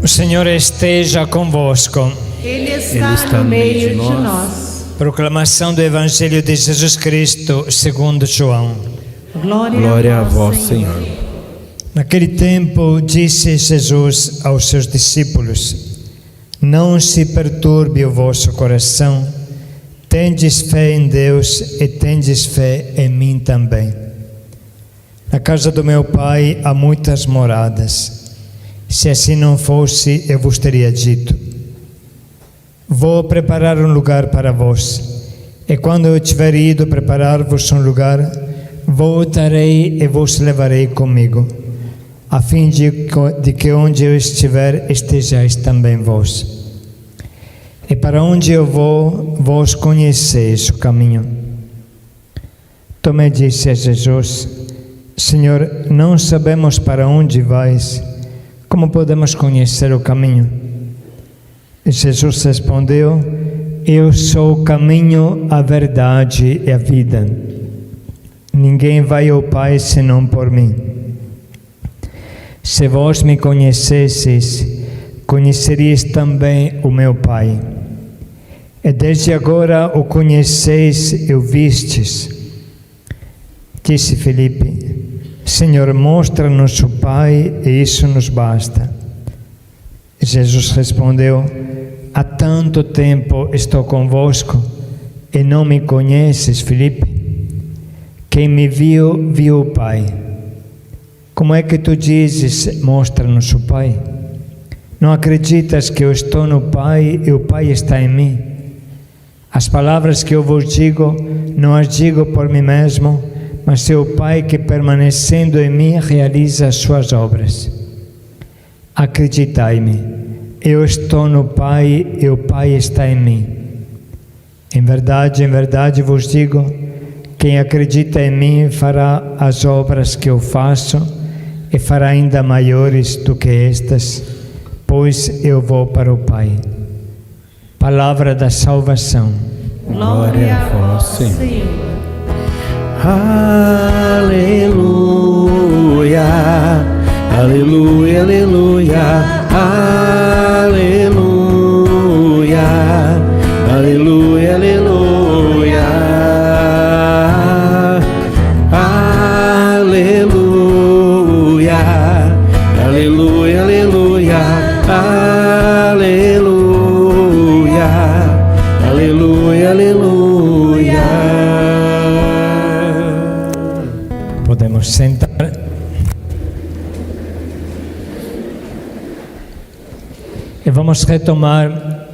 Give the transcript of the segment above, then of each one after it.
O Senhor esteja convosco. Ele está no meio de nós. Proclamação do Evangelho de Jesus Cristo segundo João. Glória a vós, Senhor. Naquele tempo disse Jesus aos seus discípulos: Não se perturbe o vosso coração. Tendes fé em Deus e tendes fé em mim também. Na casa do meu Pai há muitas moradas. Se assim não fosse, eu vos teria dito: Vou preparar um lugar para vós. E quando eu tiver ido preparar-vos um lugar, voltarei e vos levarei comigo, a fim de que onde eu estiver, estejais também vós. E para onde eu vou, vós conheceis o caminho. Tomé disse a Jesus: Senhor, não sabemos para onde vais. Como podemos conhecer o caminho? E Jesus respondeu: Eu sou o caminho, a verdade e a vida. Ninguém vai ao Pai senão por mim. Se vós me conhecesseis, conheceríeis também o meu Pai. E desde agora o conheceis e o vistes. Disse Filipe: Senhor, mostra-nos o Pai e isso nos basta. E Jesus respondeu: Há tanto tempo estou convosco e não me conheces, Filipe? Quem me viu, viu o Pai. Como é que tu dizes: mostra-nos o Pai? Não acreditas que eu estou no Pai e o Pai está em mim? As palavras que eu vos digo, não as digo por mim mesmo, mas é o Pai que, permanecendo em mim, realiza as suas obras. Acreditai-me, eu estou no Pai e o Pai está em mim. Em verdade vos digo, quem acredita em mim fará as obras que eu faço e fará ainda maiores do que estas, pois eu vou para o Pai. Palavra da salvação. Glória a vós, Senhor. Aleluia, aleluia, aleluia, aleluia, aleluia, aleluia, aleluia, aleluia, aleluia, aleluia, aleluia, aleluia. Podemos sentar. E vamos retomar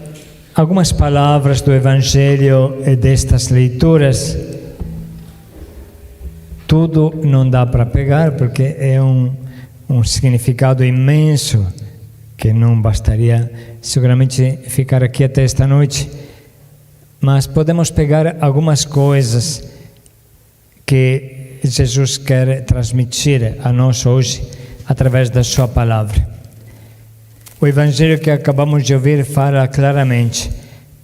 algumas palavras do Evangelho e destas leituras. Tudo não dá para pegar, porque é um significado imenso que não bastaria seguramente ficar aqui até esta noite. Mas podemos pegar algumas coisas que Jesus quer transmitir a nós hoje através da sua palavra. O Evangelho que acabamos de ouvir fala claramente: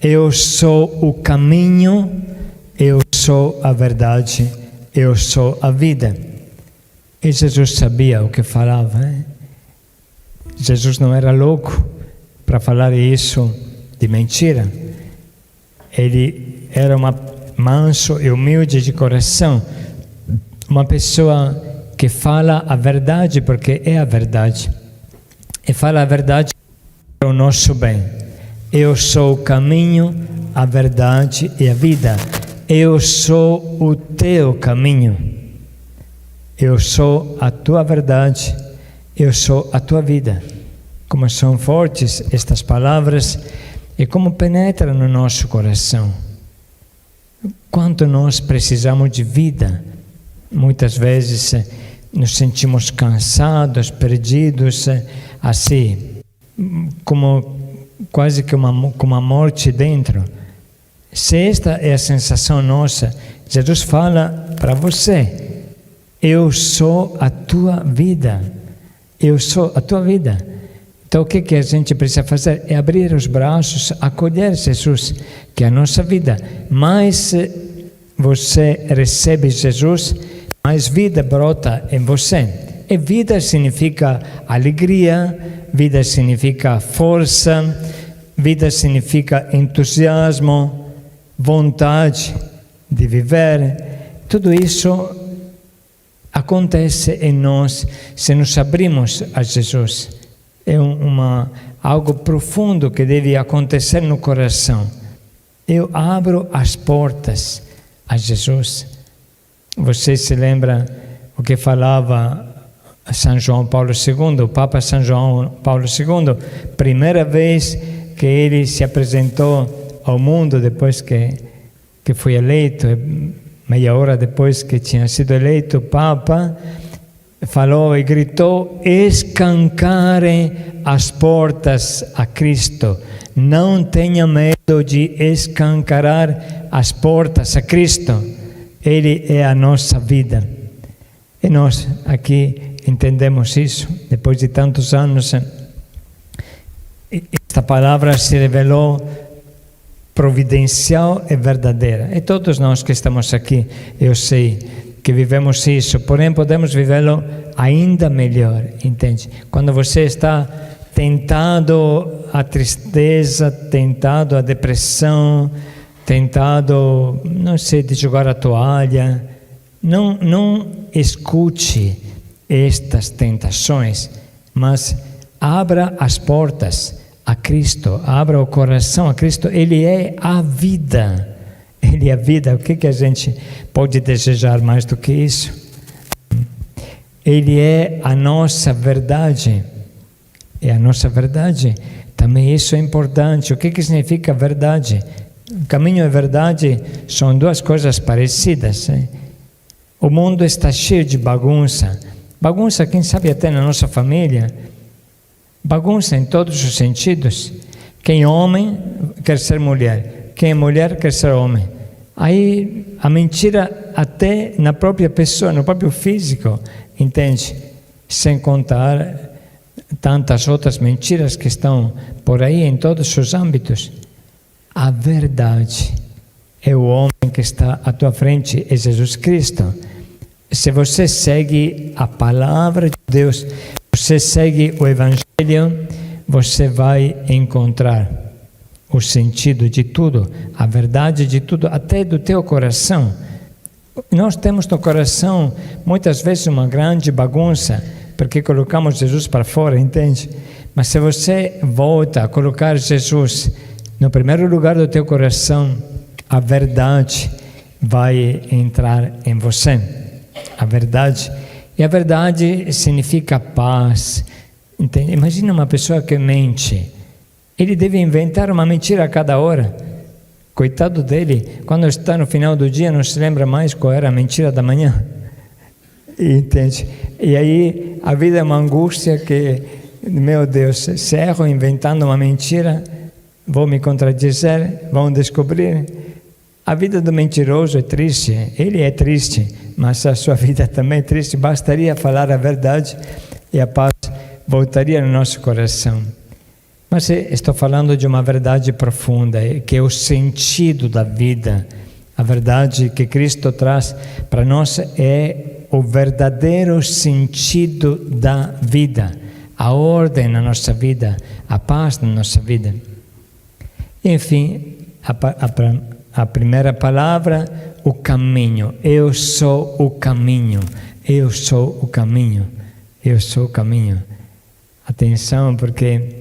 eu sou o caminho, eu sou a verdade, eu sou a vida. E Jesus sabia o que falava, hein? Jesus não era louco para falar isso de mentira. Ele era manso e humilde de coração, uma pessoa que fala a verdade porque é a verdade, e fala a verdade para o nosso bem. Eu sou o caminho, a verdade e a vida. Eu sou o teu caminho. Eu sou a tua verdade. Eu sou a tua vida. Como são fortes estas palavras e como penetram no nosso coração. Quanto nós precisamos de vida. Muitas vezes nos sentimos cansados, perdidos, assim, como quase que com uma morte dentro. Se esta é a sensação nossa, Jesus fala para você: eu sou a tua vida. Eu sou a tua vida. Então o que a gente precisa fazer? É abrir os braços, acolher Jesus, que é a nossa vida. Mais você recebe Jesus, mais vida brota em você. E vida significa alegria, vida significa força, vida significa entusiasmo, vontade de viver. Tudo isso acontece em nós se nos abrimos a Jesus. É algo profundo que deve acontecer no coração. Eu abro as portas a Jesus. Você se lembra o que falava São João Paulo II, o Papa São João Paulo II, primeira vez que ele se apresentou ao mundo depois que foi eleito, meia hora depois que tinha sido eleito Papa, falou e gritou: escancarem as portas a Cristo. Não tenha medo de escancarar as portas a Cristo. Ele é a nossa vida. E nós aqui entendemos isso. Depois de tantos anos, esta palavra se revelou providencial e verdadeira. E todos nós que estamos aqui, eu sei que vivemos isso, porém podemos vivê-lo ainda melhor, entende? Quando você está tentado à tristeza, tentado à depressão, tentado, não sei, de jogar a toalha, não escute estas tentações, mas abra as portas a Cristo, abra o coração a Cristo. Ele é a vida. Ele é a vida. O que a gente pode desejar mais do que isso? Ele é a nossa verdade. É a nossa verdade. Também isso é importante. O que significa verdade? Caminho e verdade são duas coisas parecidas. O mundo está cheio de bagunça. Bagunça, quem sabe até na nossa família. Bagunça em todos os sentidos. Quem é homem quer ser mulher. Quem é mulher quer ser homem. Aí a mentira até na própria pessoa, no próprio físico, entende? Sem contar tantas outras mentiras que estão por aí em todos os âmbitos. A verdade é o homem que está à tua frente, é Jesus Cristo. Se você segue a palavra de Deus, você segue o Evangelho, você vai encontrar o sentido de tudo, a verdade de tudo, até do teu coração. Nós temos no coração muitas vezes uma grande bagunça, porque colocamos Jesus para fora, entende? Mas se você volta a colocar Jesus no primeiro lugar do teu coração, a verdade vai entrar em você. A verdade. E a verdade significa paz. Entende? Imagina uma pessoa que mente. Ele deve inventar uma mentira a cada hora. Coitado dele, quando está no final do dia, não se lembra mais qual era a mentira da manhã. Entende? E aí a vida é uma angústia que, meu Deus, se erro inventando uma mentira, vou me contradizer, vão descobrir. A vida do mentiroso é triste, ele é triste, mas a sua vida também é triste. Bastaria falar a verdade e a paz voltaria no nosso coração. Mas estou falando de uma verdade profunda, que é o sentido da vida. A verdade que Cristo traz para nós é o verdadeiro sentido da vida, a ordem na nossa vida, a paz na nossa vida. Enfim, a primeira palavra, o caminho. Eu sou o caminho. Eu sou o caminho. Eu sou o caminho. Atenção, porque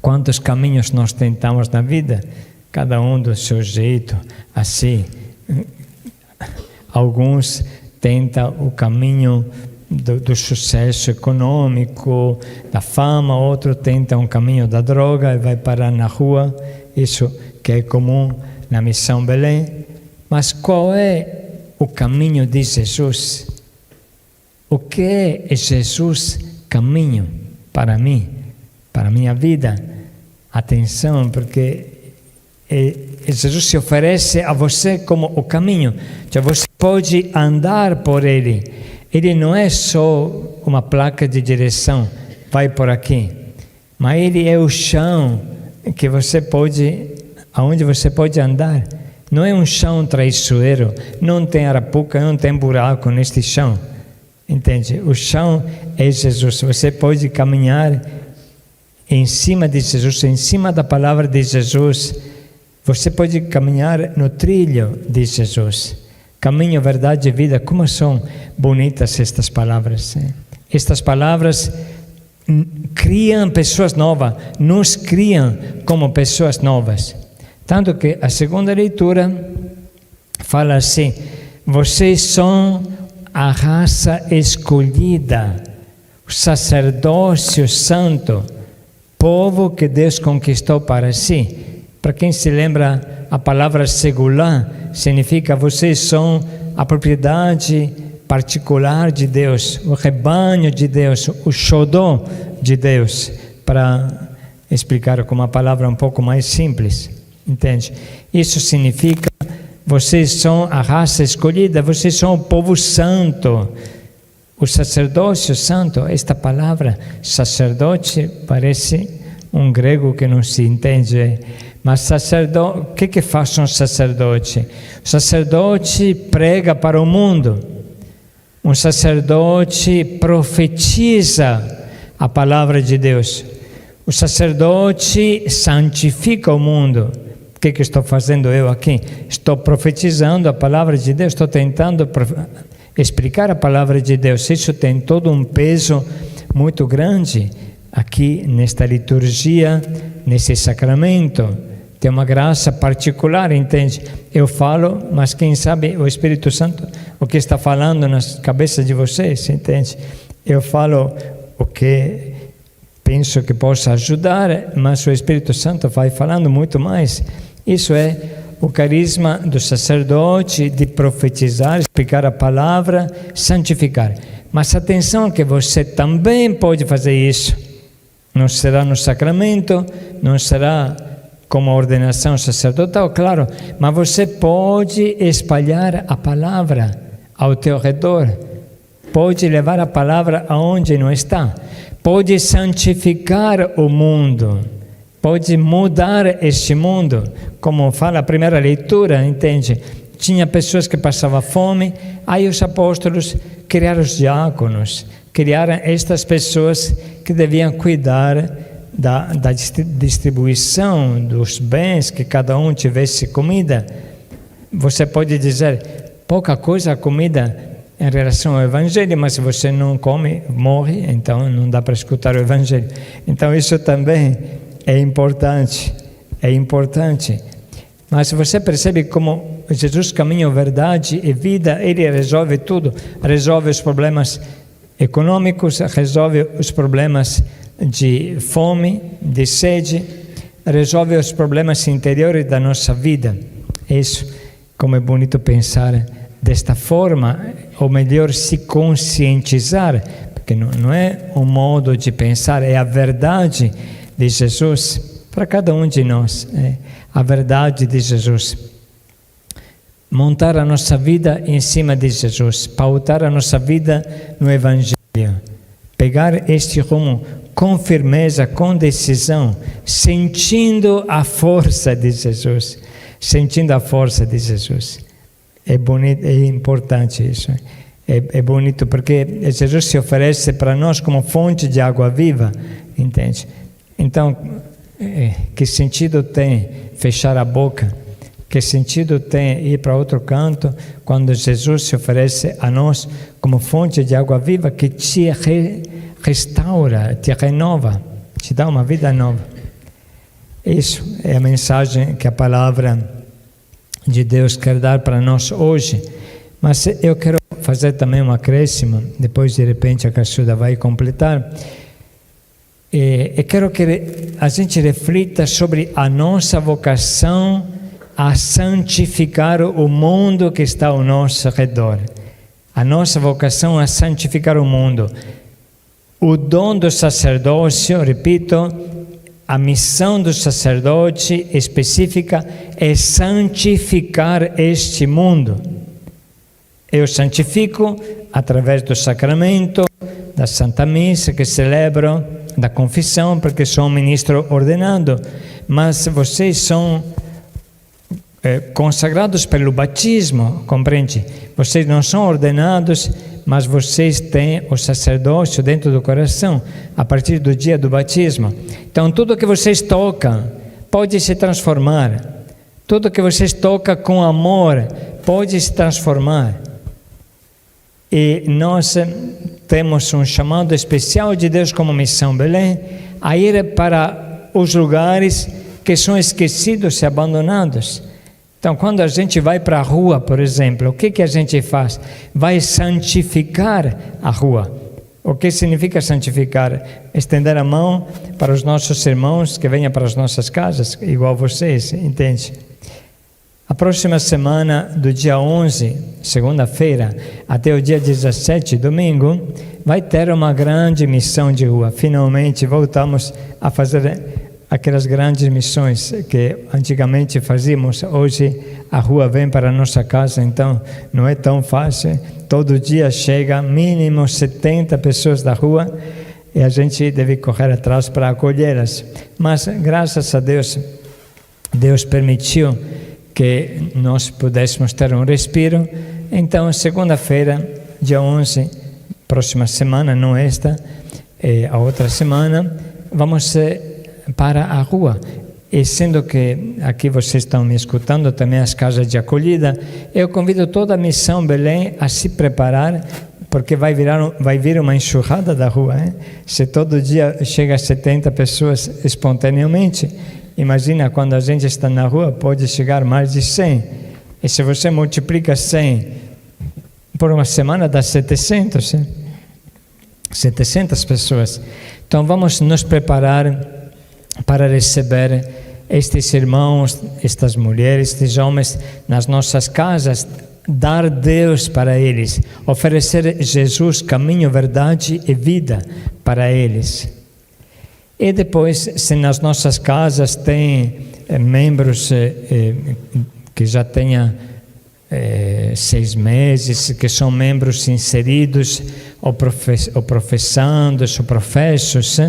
quantos caminhos nós tentamos na vida, cada um do seu jeito, assim. Alguns tentam o caminho do sucesso econômico, da fama, outro tenta um caminho da droga e vai parar na rua. Isso que é comum na Missão Belém. Mas qual é o caminho de Jesus? O que é Jesus caminho para mim, para a minha vida? Atenção, porque Jesus se oferece a você como o caminho. Então você pode andar por Ele. Ele não é só uma placa de direção, vai por aqui. Mas Ele é o chão que você pode, aonde você pode andar. Não é um chão traiçoeiro, não tem arapuca, não tem buraco neste chão. entende? O chão é Jesus. Você pode caminhar em cima de Jesus, em cima da palavra de Jesus. Você pode caminhar no trilho de Jesus. Caminho, verdade e vida. Como são bonitas estas palavras. Estas palavras criam pessoas novas, nos criam como pessoas novas. Tanto que a segunda leitura fala assim: vocês são a raça escolhida, o sacerdócio santo, povo que Deus conquistou para si. Para quem se lembra, a palavra segular significa vocês são a propriedade particular de Deus, o rebanho de Deus, o xodó de Deus, para explicar com uma palavra um pouco mais simples, entende? Isso significa, vocês são a raça escolhida, vocês são o povo santo, o sacerdócio santo. Esta palavra sacerdote parece um grego que não se entende, mas sacerdote, o que faz um sacerdote? O sacerdote prega para o mundo. Um sacerdote profetiza a palavra de Deus. O sacerdote santifica o mundo. O que estou fazendo eu aqui? Estou profetizando a palavra de Deus, estou tentando explicar a palavra de Deus. Isso tem todo um peso muito grande aqui nesta liturgia, nesse sacramento. Tem uma graça particular, entende? Eu falo, mas quem sabe o Espírito Santo, o que está falando nas cabeças de vocês, entende? Eu falo o que penso que possa ajudar, mas o Espírito Santo vai falando muito mais. Isso é o carisma do sacerdote, de profetizar, explicar a palavra, santificar. Mas atenção que você também pode fazer isso. Não será no sacramento, não será como ordenação sacerdotal, claro, mas você pode espalhar a palavra ao teu redor, pode levar a palavra aonde não está, pode santificar o mundo, pode mudar este mundo, como fala a primeira leitura, entende? Tinha pessoas que passavam fome, aí os apóstolos criaram os diáconos, criaram estas pessoas que deviam cuidar da distribuição dos bens, que cada um tivesse comida. Você pode dizer, pouca coisa a comida em relação ao Evangelho, mas se você não come, morre, então não dá para escutar o Evangelho. Então isso também é importante, Mas você percebe como Jesus, caminho, verdade e vida, Ele resolve tudo, resolve os problemas econômicos, resolve os problemas de fome, de sede, resolve os problemas interiores da nossa vida. Isso, como é bonito pensar desta forma, ou melhor, se conscientizar, porque não é um modo de pensar, é a verdade de Jesus para cada um de nós, a verdade de Jesus. Montar a nossa vida em cima de Jesus, pautar a nossa vida no Evangelho, pegar este rumo com firmeza, com decisão, sentindo a força de Jesus, É bonito, é importante isso. É bonito porque Jesus se oferece para nós como fonte de água viva, entende? Então, que sentido tem fechar a boca? Que sentido tem ir para outro canto quando Jesus se oferece a nós como fonte de água viva que te restaura, te renova, te dá uma vida nova? Isso é a mensagem que a palavra de Deus quer dar para nós hoje. Mas eu quero fazer também um acréscimo, depois de repente a Caçuda vai completar. Eu quero que a gente reflita sobre a nossa vocação a santificar o mundo que está ao nosso redor. A nossa vocação a santificar o mundo. O dom do sacerdócio, repito, a missão do sacerdote específica é santificar este mundo. Eu santifico através do sacramento, da Santa Missa que celebro, da confissão, porque sou um ministro ordenado, mas vocês são consagrados pelo batismo, compreende? Vocês não são ordenados, mas vocês têm o sacerdócio dentro do coração, a partir do dia do batismo. Então, tudo que vocês tocam pode se transformar. Tudo que vocês tocam com amor pode se transformar. E nós temos um chamado especial de Deus como Missão Belém, a ir para os lugares que são esquecidos e abandonados. Então, quando a gente vai para a rua, por exemplo, o que a gente faz? Vai santificar a rua. O que significa santificar? Estender a mão para os nossos irmãos que venham para as nossas casas, igual vocês, entende? A próxima semana, do dia 11, segunda-feira, até o dia 17, domingo, vai ter uma grande missão de rua. Finalmente voltamos a fazer aquelas grandes missões que antigamente fazíamos. Hoje a rua vem para a nossa casa, então não é tão fácil. Todo dia chega mínimo 70 pessoas da rua e a gente deve correr atrás para acolhê-las. Mas graças a Deus, Deus permitiu que nós pudéssemos ter um respiro. Então, segunda-feira, dia 11, próxima semana, não esta, a outra semana, vamos para a rua. E sendo que aqui vocês estão me escutando, também as casas de acolhida, eu convido toda a Missão Belém a se preparar, porque vai vir uma enxurrada da rua. Hein? Se todo dia chega a 70 pessoas espontaneamente, imagina quando a gente está na rua, pode chegar mais de 100. E se você multiplica 100 por uma semana, dá 700. 700 pessoas. Então vamos nos preparar para receber estes irmãos, estas mulheres, estes homens nas nossas casas, dar Deus para eles, oferecer Jesus, caminho, verdade e vida para eles. E depois, se nas nossas casas tem membros que já tenham 6 meses, que são membros inseridos, ou professando, ou professos,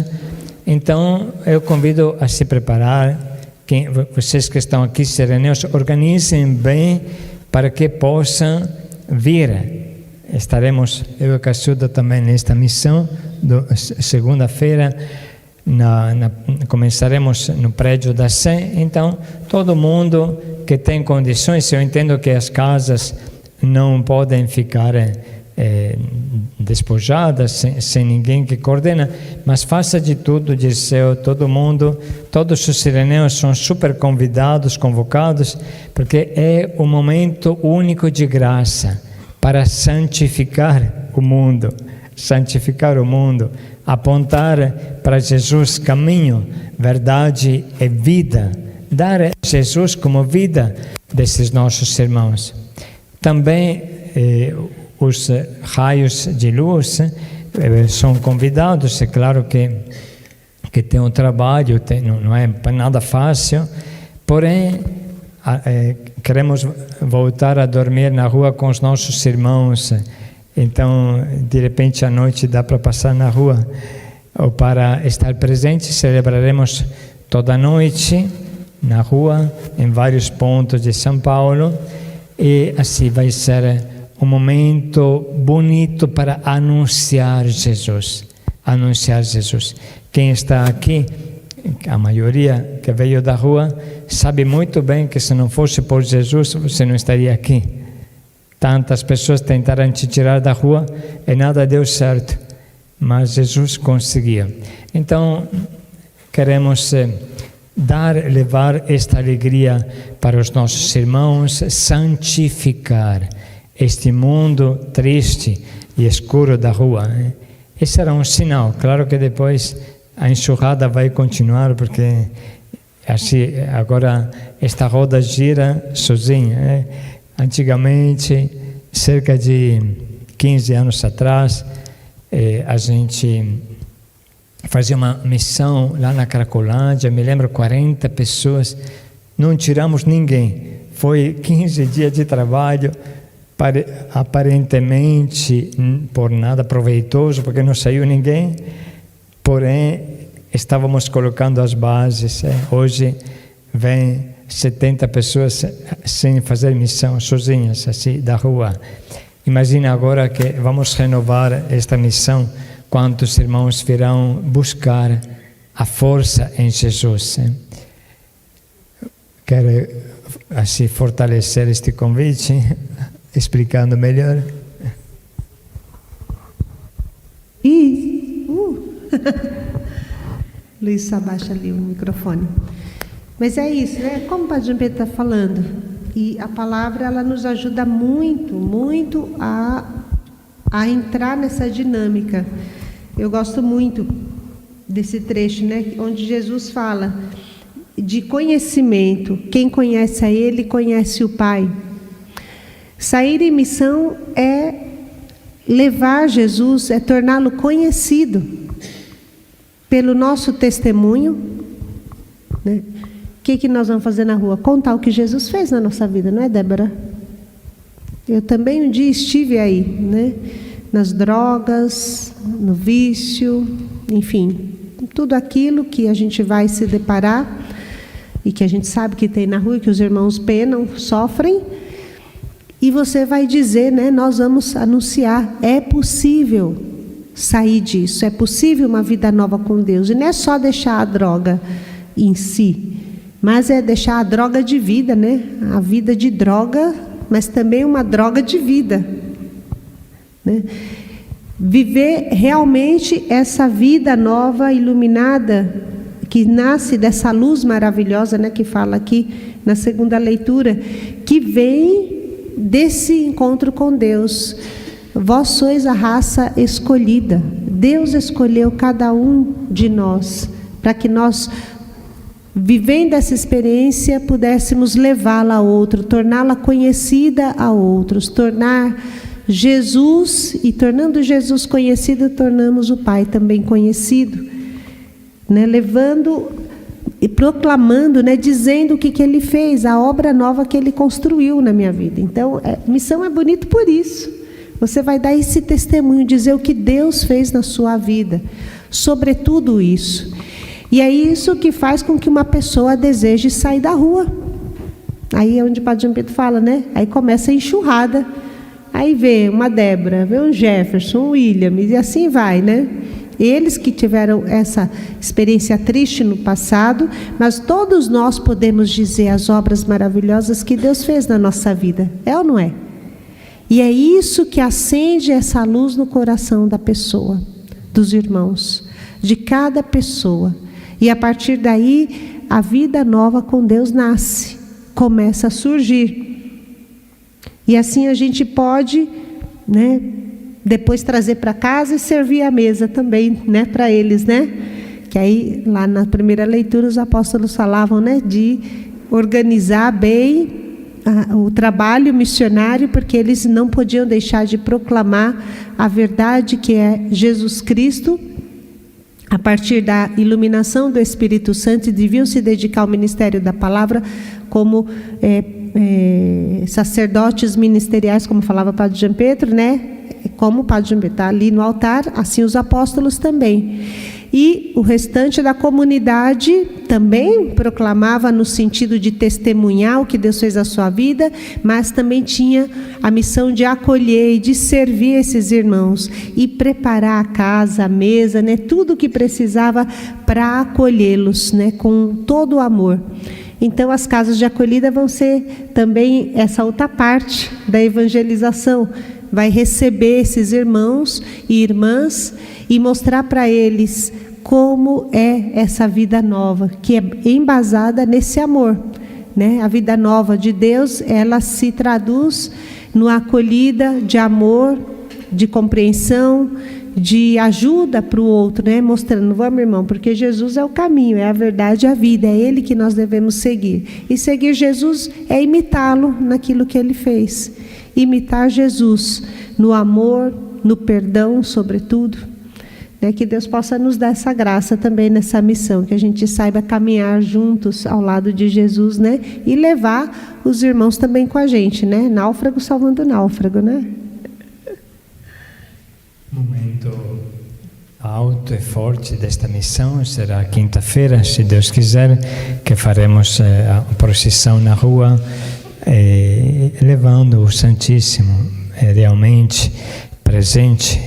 então eu convido a se preparar. Vocês que estão aqui serenos, organizem bem para que possam vir. Estaremos, eu e Cassuda também nesta missão, segunda-feira, começaremos no prédio da Sé. Então, todo mundo que tem condições, eu entendo que as casas não podem ficar despojadas, sem ninguém que coordena, mas faça de tudo, Dirceu, todo mundo, todos os sireneus são super convidados, convocados, porque é um momento único de graça para santificar o mundo, apontar para Jesus caminho, verdade e vida, dar a Jesus como vida desses nossos irmãos. Também os raios de luz são convidados. É claro que tem um trabalho, não é nada fácil, porém queremos voltar a dormir na rua com os nossos irmãos. Então, de repente, à noite dá para passar na rua. Ou para estar presente, celebraremos toda a noite na rua, em vários pontos de São Paulo, e assim vai ser um momento bonito para anunciar Jesus. Quem está aqui, a maioria que veio da rua, sabe muito bem que se não fosse por Jesus, você não estaria aqui. Tantas pessoas tentaram te tirar da rua e nada deu certo, mas Jesus conseguiu. Então, queremos levar esta alegria para os nossos irmãos, santificar este mundo triste e escuro da rua. Esse era um sinal. Claro que depois a enxurrada vai continuar, porque assim, agora esta roda gira sozinha. Antigamente, cerca de 15 anos atrás, a gente fazia uma missão lá na Cracolândia, me lembro, 40 pessoas, não tiramos ninguém. Foi 15 dias de trabalho, aparentemente por nada proveitoso, porque não saiu ninguém, porém estávamos colocando as bases. Hoje vem 70 pessoas sem fazer missão, sozinhas, assim, da rua. Imagina agora que vamos renovar esta missão, quantos irmãos virão buscar a força em Jesus. Quero assim fortalecer este convite, explicando melhor. Luiz, abaixa ali o microfone. Mas é isso, né? Como o Padre Jean Pedro está falando, e a palavra ela nos ajuda muito, muito a entrar nessa dinâmica. Eu gosto muito desse trecho, né? Onde Jesus fala de conhecimento. Quem conhece a Ele, conhece o Pai. Sair em missão é levar Jesus, é torná-lo conhecido pelo nosso testemunho, né? O que nós vamos fazer na rua? Contar o que Jesus fez na nossa vida, não é, Débora? Eu também um dia estive aí, né? Nas drogas, no vício, enfim, tudo aquilo que a gente vai se deparar e que a gente sabe que tem na rua, que os irmãos penam, sofrem, e você vai dizer, né? Nós vamos anunciar, é possível sair disso, é possível uma vida nova com Deus, e não é só deixar a droga em si, mas é deixar a droga de vida, né? A vida de droga, mas também uma droga de vida, né? Viver realmente essa vida nova, iluminada, que nasce dessa luz maravilhosa, né? Que fala aqui na segunda leitura, que vem desse encontro com Deus. Vós sois a raça escolhida. Deus escolheu cada um de nós para que nós, vivendo essa experiência, pudéssemos levá-la a outro, torná-la conhecida a outros, tornar Jesus, e tornando Jesus conhecido, tornamos o Pai também conhecido, né? Levando e proclamando, né? Dizendo o que Ele fez, a obra nova que Ele construiu na minha vida. Então, missão é bonito por isso. Você vai dar esse testemunho, dizer o que Deus fez na sua vida, sobre tudo isso. E é isso que faz com que uma pessoa deseje sair da rua. Aí é onde o Padre Jean Pedro fala, né? Aí começa a enxurrada. Aí vê uma Débora, vê um Jefferson, um William, e assim vai, né? Eles que tiveram essa experiência triste no passado, mas todos nós podemos dizer as obras maravilhosas que Deus fez na nossa vida. É ou não é? E é isso que acende essa luz no coração da pessoa, dos irmãos, de cada pessoa. E a partir daí, a vida nova com Deus nasce, começa a surgir. E assim a gente pode, né, depois trazer para casa e servir a mesa também, né, para eles, né? Que aí, lá na primeira leitura, os apóstolos falavam, né, de organizar bem o trabalho missionário, porque eles não podiam deixar de proclamar a verdade que é Jesus Cristo. A partir da iluminação do Espírito Santo, deviam se dedicar ao ministério da palavra como sacerdotes ministeriais, como falava o Padre Jean Pedro, né? Como o Padre Jean Pedro está ali no altar, assim os apóstolos também. E o restante da comunidade também proclamava no sentido de testemunhar o que Deus fez na sua vida, mas também tinha a missão de acolher e de servir esses irmãos e preparar a casa, a mesa, né, tudo o que precisava para acolhê-los, né, com todo o amor. Então as casas de acolhida vão ser também essa outra parte da evangelização. Vai receber esses irmãos e irmãs e mostrar para eles como é essa vida nova, que é embasada nesse amor, né? A vida nova de Deus, ela se traduz numa acolhida de amor, de compreensão, de ajuda para o outro, né? Mostrando, vamos, irmão, porque Jesus é o caminho, é a verdade, a vida, é Ele que nós devemos seguir. E seguir Jesus é imitá-lo naquilo que Ele fez. Imitar Jesus no amor, no perdão, sobretudo, né? Que Deus possa nos dar essa graça também nessa missão, que a gente saiba caminhar juntos ao lado de Jesus, né? E levar os irmãos também com a gente, né? Náufrago salvando náufrago, né? Momento alto e forte desta missão será quinta-feira, se Deus quiser, que faremos a procissão na rua, levando o Santíssimo. realmente presente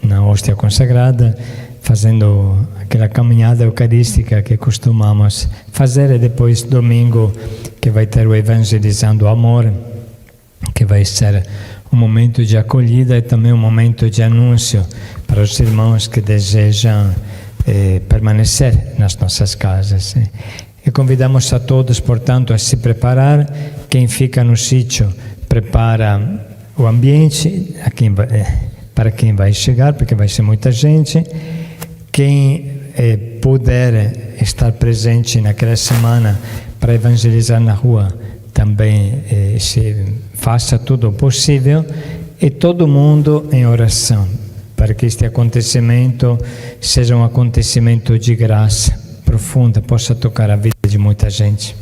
na hóstia consagrada, fazendo aquela caminhada eucarística que costumamos fazer, e depois domingo que vai ter o Evangelizando o Amor, que vai ser um momento de acolhida e também um momento de anúncio para os irmãos que desejam permanecer nas nossas casas. E convidamos a todos, portanto, a se preparar. Quem fica no sítio prepara o ambiente para quem vai chegar, porque vai ser muita gente. Quem puder estar presente naquela semana para evangelizar na rua, também se faça tudo o possível, e todo mundo em oração, para que este acontecimento seja um acontecimento de graça profunda, possa tocar a vida de muita gente.